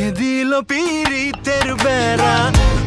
রেখে দিল পীড়িতের বেড়া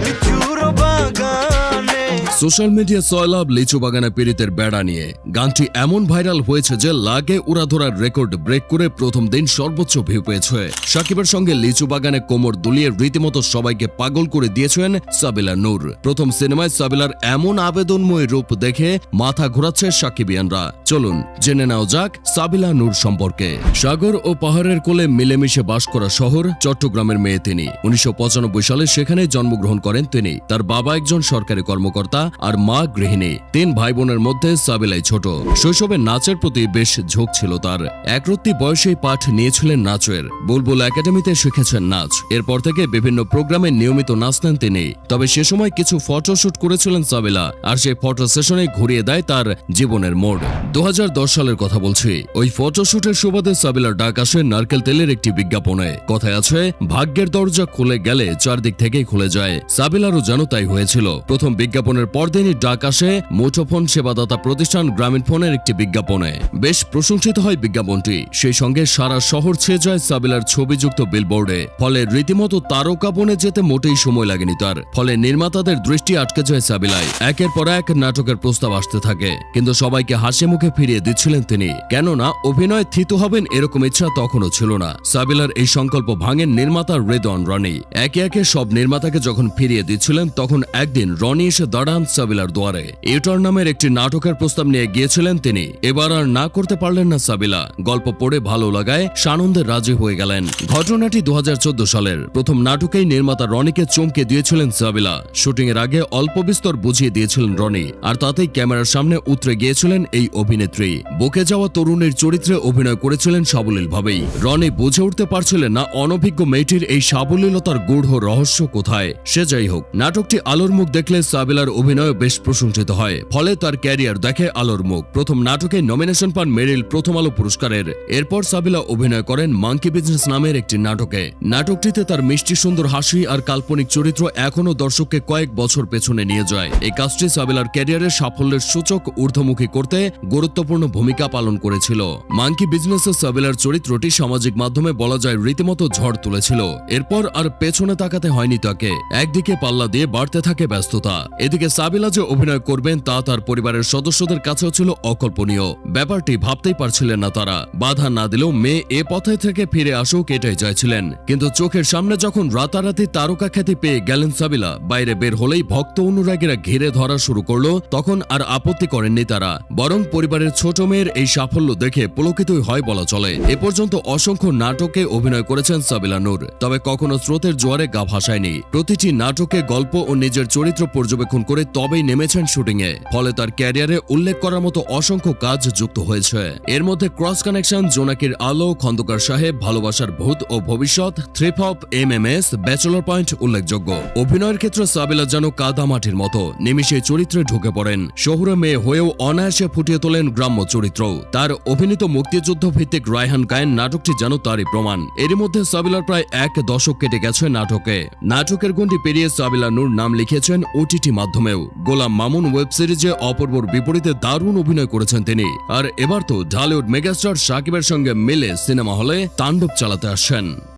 লিচুর বাগানে। সোশ্যাল মিডিয়া সয়লাভ লিচু বাগানে পীড়িতের বেড়া নিয়ে গানটি এমন ভাইরাল হয়েছে যে লাগে উড়াধরার রেকর্ড ব্রেক করে প্রথম দিন সর্বোচ্চ ভিউ পেয়েছে। সাকিবের সঙ্গে লিচু বাগানে কোমর দুলিয়ে রীতিমতো সবাইকে পাগল করে দিয়েছেন সাবিলা নূর। প্রথম সিনেমায় সাবিলার এমন আবেদনময় রূপ দেখে মাথা ঘোরাচ্ছে সাকিবিয়ানরা। চলুন জেনে নেওয়া যাক সাবিলা নূর সম্পর্কে। সাগর ও পাহাড়ের কোলে মিলেমিশে বাস করা শহর চট্টগ্রামের মেয়ে তিনি। 1995 সালে সেখানে জন্মগ্রহণ করেন তিনি। তার বাবা একজন সরকারি কর্মকর্তা আর মা গৃহিণী। 3 ভাই বোনের মধ্যে সাবিলাই ছোট। শৈশবে নাচের প্রতি বেশ ঝোঁক ছিল তার। একরত্তি বয়সেই পাঠ নিয়েছিলেন নাচের। বুলবুল একাডেমিতে শিখেছেন নাচ। এরপর থেকে বিভিন্ন প্রোগ্রামে নিয়মিত নাচতেন তিনি। তবে সে সময় কিছু ফটোশুট করেছিলেন সাবিলা, আর সেই ফটো সেশনে ঘুরিয়ে দেয় তার জীবনের মোড়। 2010 সালের কথা বলছি। ওই ফটোশুটের সুবাদে সাবিলার ডাক আসে নারকেল তেলের একটি বিজ্ঞাপনে। কথায় আছে, ভাগ্যের দরজা খুলে গেলে চারদিক থেকেই খুলে যায়। সাবিলারও যেন তাই হয়েছিল। প্রথম বিজ্ঞাপনের পরদিনই ডাক আসে মুঠোফোন সেবাদাতা প্রতিষ্ঠান গ্রামীণ ফোনের একটি বিজ্ঞাপনে। বেশ প্রশংসিত হয় বিজ্ঞাপনটি। সেই সঙ্গে সারা শহর ছেয়ে যায় সাবিলার ছবিযুক্ত বিলবোর্ডে। ফলে রীতিমতো তারকা বনে যেতে মোটেই সময় লাগেনি তার। ফলে নির্মাতাদের দৃষ্টি আটকে যায় সাবিলায়। একের পর এক নাটকের প্রস্তাব আসতে থাকে, কিন্তু সবাইকে হাসি মুখে ফিরিয়ে দিচ্ছিলেন তিনি। কেননা অভিনয়ে থিতু হবেন এরকম ইচ্ছা তখনও ছিল না। সাবিলার এই সংকল্প ভাঙেন নির্মাতা রেদওয়ান রনি। একে একে সব নির্মাতাকে যখন ফিরিয়ে দিচ্ছিলেন, তখন একদিন রনি এসে দাঁড়ান সাবিলার দুয়ারে। ইউটার্ন নামের একটি নাটকের প্রস্তাব নিয়ে গিয়েছিলেন তিনি। এবার আর না করতে পারলেন না সাবিলা। গল্প পড়ে ভালো লাগায় সানন্দে রাজি হয়ে গেলেন। ঘটনাটি 2014 সালের। প্রথম নাটকেই নির্মাতা রনিকে চমকে দিয়েছিলেন সাবিলা। শুটিং এর আগে অল্প বিস্তর বুঝিয়ে দিয়েছিলেন রনি, আর তাতেই ক্যামেরার সামনে উতরে গিয়েছিলেন এই অভিনেত্রী। বকে যাওয়া তরুণীর চরিত্রে অভিনয় করেছিলেন সাবলীল ভাবেই। রনি বুঝে উঠতে পারছিলেন না অনভিজ্ঞ মেয়েটির এই সাবলীলতার গূঢ় রহস্য কোথায়। সে যাই হোক, নাটকটি আলোর মুখ দেখলে সাবিলার অভিনয় বেশ প্রশংসিত হয়। ফলে তার ক্যারিয়ার দেখে আলোর মুখ। প্রথম নাটকে নমিনেশন পান মেরিল প্রথম আলো পুরস্কারের। এরপর সাবিলা অভিনয় করেন মাঙ্কি বিজনেস নামের একটি নাটকে। নাটকটিতে তার মিষ্টি সুন্দর হাসি আর কাল্পনিক চরিত্র এখনো দর্শককে কয়েক বছর পেছনে নিয়ে যায়। এই কাজটি সাবিলার ক্যারিয়ারের সাফল্যের সূচক ঊর্ধ্বমুখী করতে গুরুত্বপূর্ণ ভূমিকা পালন করেছিল। মাঙ্কি বিজনেসে সাবিলার চরিত্রটি সামাজিক মাধ্যমে বলা যায় রীতিমতো ঝড় তুলেছিল। এরপর আর পেছনে তাকাতে হয়নি তাকে। একদিকে পাল্লা দিয়ে বাড়তে থাকে ব্যস্ততা, এদিকে সাবিলা যে অভিনয় করবেন তা তার পরিবারের সদস্যদের কাছেও ছিল অকল্পনীয়। ব্যাপারটি ভাবতেই পারছিলেন না তারা। বাধা না দিলেও মেয়ে এ পথে থেকে ফিরে আসুক এটাই চাইছিলেন। কিন্তু চোখের সামনে যখন রাতারাতি তারকা খ্যাতি পেয়ে গেলেন সাবিলা, বাইরে বের হলেই ভক্ত অনুরাগীরা ঘিরে ধরা শুরু করলো। তখন আর আপত্তি করেননি তারা, বরং পরিবারের ছোট মেয়ের এই সাফল্য দেখে পুলকিতই হয় বলা চলে। এ পর্যন্ত অসংখ্য নাটকে অভিনয় করেছেন সাবিলা নূর, তবে কখনো স্রোতের জোয়ারে গা ভাসায়নি। প্রতিটি নাটকে গল্প ও নিজের চরিত্র পর্যবেক্ষণ করে তবেই নেমেছেন শুটিংয়ে। ফলে তার ক্যারিয়ারে উল্লেখ করার মতো অসংখ্য কাজ যুক্ত হয়েছে। এর মধ্যে ক্রস কানেকশন, জোনাকির আলো, খন্দকার সাহেব, ভালোবাসার ভূত ও ভবিষ্যৎ, থ্রিপ হপ, MMS, ব্যাচেলর পয়েন্ট উল্লেখযোগ্য। অভিনয়ের ক্ষেত্রে সাবিলা যেন কাদামাটির মতো নিমিষে চরিত্রে ঢুকে পড়েন। শহুরে মেয়ে হয়েও অনায়াসে ফুটিয়ে তোলেন গ্রাম্য চরিত্র। তার অভিনীত মুক্তিযুদ্ধ ভিত্তিক রায়হান গায়েন নাটকটি যেন তারই প্রমাণ। এরই মধ্যে সাবিলার প্রায় 1 দশক কেটে গেছে নাটকে। নাটকের গণ্ডি পেরিয়ে সাবিলা নূর নাম লিখেছেন OTT মাধ্যমেও। গোলাম মামুন ওয়েব সিরিজে অপূর্বর বিপরীতে দারুণ অভিনয় করেছেন তিনি। আর এবার তো ঢালিউড মেগাস্টার সাকিবের সঙ্গে মিলে সিনেমা হলে তাণ্ডব চালাতে আসছেন।